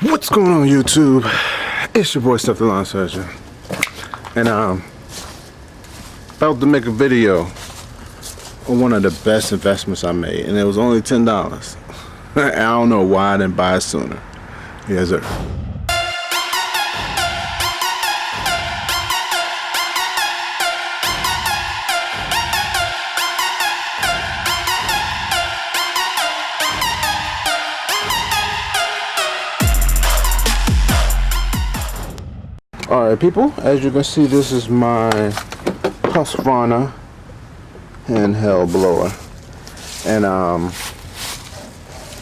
What's going on YouTube? It's your boy Stuff the Lawn Surgeon, and about to make a video on one of the best investments I made, and it was only $10. I don't know why I didn't buy it sooner. Yes sir. Alright people, as you can see, this is my Husqvarna handheld blower, and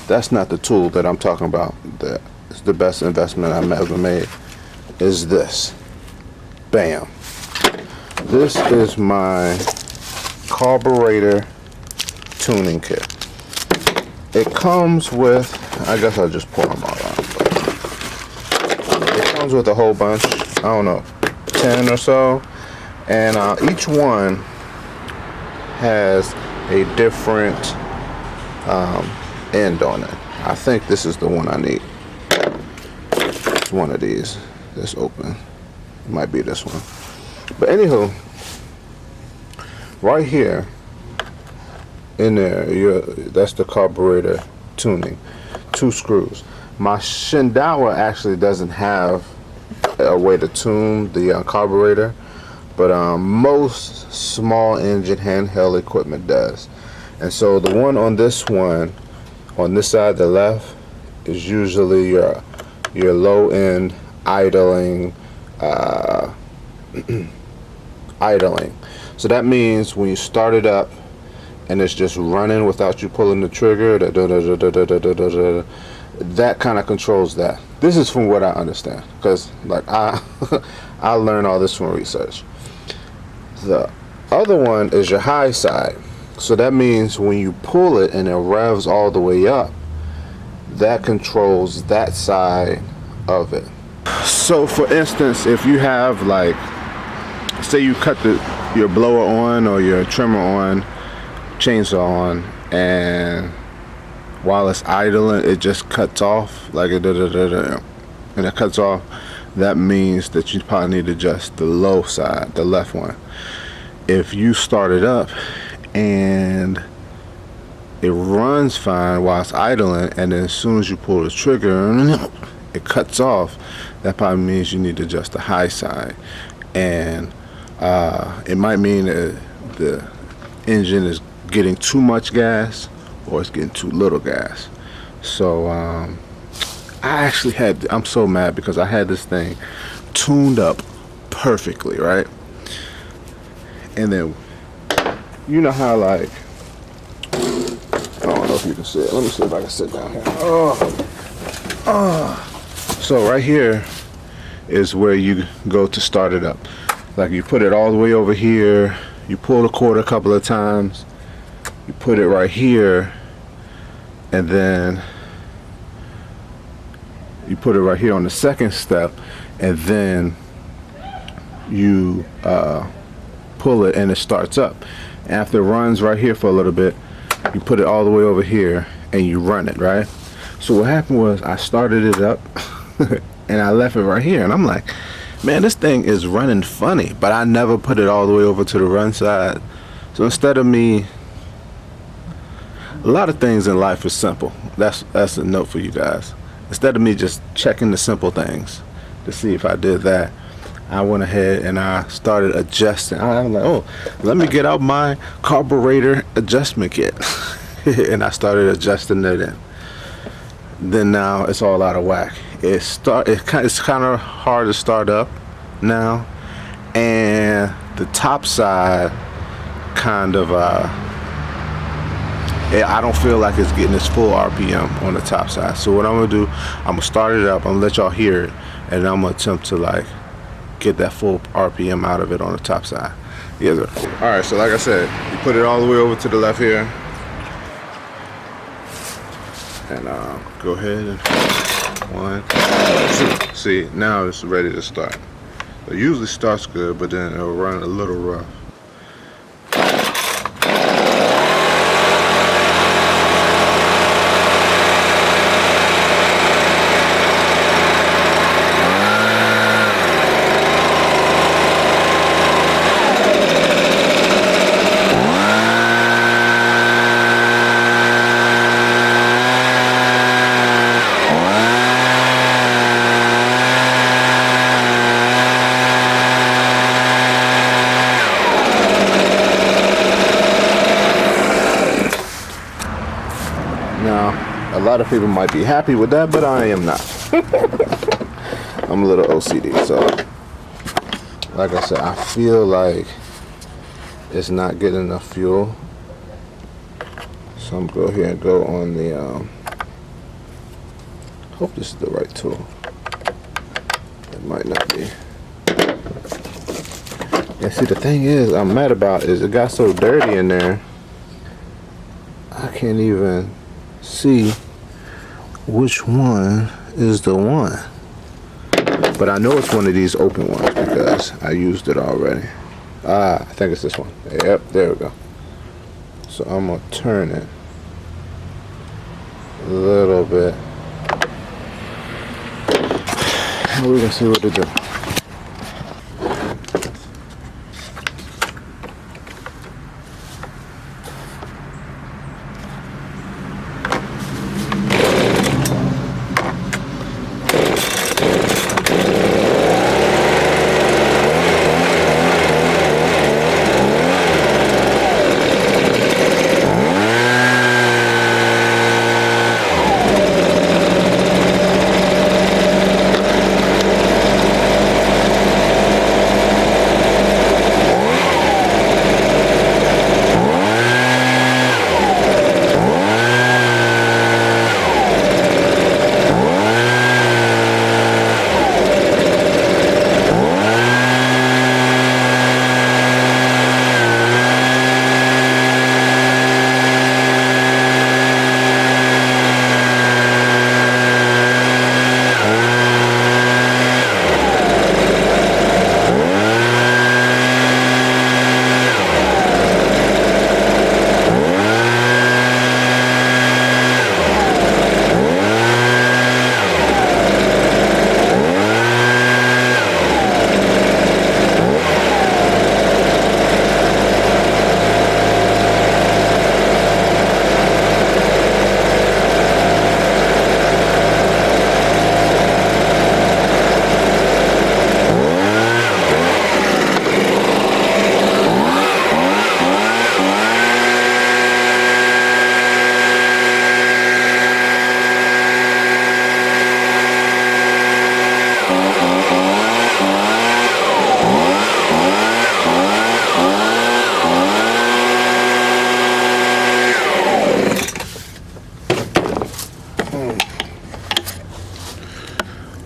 that's not the tool that I'm talking about. That is the best investment I've ever made. Is this. Bam. This is my carburetor tuning kit. It comes with, I guess I'll just pour them all out. It comes with a whole bunch. I don't know, 10 or so, and each one has a different end on it. I think this is the one I need. It's one of these. This open. It might be this one. But anywho, right here in there, that's the carburetor tuning. 2 screws. My Shindaiwa actually doesn't have a way to tune the carburetor, but most small engine handheld equipment does. And so the one on this one, on this side, the left, is usually your low end idling idling. So that means when you start it up and it's just running without you pulling the trigger, that kind of controls that. This is from what I understand, because like I learned all this from research. The other one is your high side. So that means when you pull it and it revs all the way up, that controls that side of it. So for instance, if you have, like, say you cut your blower on or your trimmer on, chainsaw on, and while it's idling, it just cuts off, like and it cuts off. That means that you probably need to adjust the low side, the left one. If you start it up and it runs fine while it's idling, and then as soon as you pull the trigger, it cuts off, that probably means you need to adjust the high side. And it might mean that the engine is getting too much gas, or it's getting too little gas. So I actually I'm so mad because I had this thing tuned up perfectly, right? And then you know how, like, I don't know if you can see it. Let me see if I can sit down here. So right here is where you go to start it up. Like, you put it all the way over here, you pull the cord a couple of times, you put it right here, and then you put it right here on the second step, and then you pull it and it starts up. After it runs right here for a little bit, you put it all the way over here and you run it, right? So what happened was I started it up and I left it right here, and I'm like, man, this thing is running funny, but I never put it all the way over to the run side. So instead of me, a lot of things in life is simple. That's a note for you guys. Instead of me just checking the simple things to see if I did that, I went ahead and I started adjusting. I was like, oh, let me get out my carburetor adjustment kit. And I started adjusting it in. Then now it's all out of whack. It's kind of hard to start up now, and the top side kind of I don't feel like it's getting its full RPM on the top side. So what I'm gonna do, I'm gonna start it up, I'm gonna let y'all hear it, and I'm gonna attempt to, like, get that full RPM out of it on the top side. Yes sir. All right, so like I said, you put it all the way over to the left here, and go ahead and 1, 2. See, now it's ready to start. It usually starts good, but then it'll run a little rough. lot of people might be happy with that, but I am not. I'm a little OCD, so like I said, I feel like it's not getting enough fuel. So I'm gonna go here and go on the hope this is the right tool. It might not be. Yeah, see, the thing is I'm mad about is it got so dirty in there I can't even see which one is the one. But I know it's one of these open ones because I used it already. I think it's this one. Yep, there we go. So I'm gonna turn it a little bit. And we're gonna see what it do.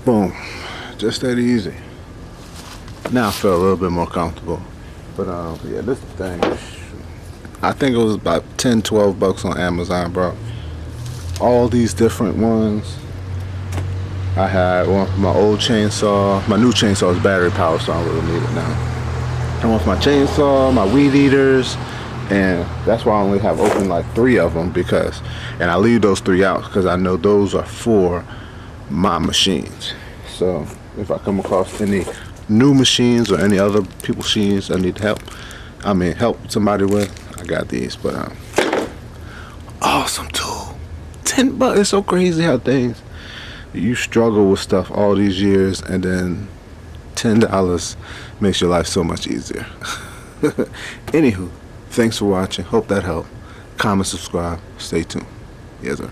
Boom. Just that easy. Now I feel a little bit more comfortable. But yeah, this thing, I think it was about 10-12 bucks on Amazon, bro. All these different ones. I had one for my old chainsaw. My new chainsaw is battery powered, so I don't really need it now. I want my chainsaw, my weed eaters, and that's why I only have open like 3 of them, because, and I leave those 3 out because I know those are for my machines. So if I come across any new machines or any other people's machines I need help, help somebody with, I got these. But awesome tool. 10 bucks. It's so crazy how things, you struggle with stuff all these years and then $10 makes your life so much easier. Anywho, thanks for watching. Hope that helped. Comment, subscribe. Stay tuned. Yes, sir.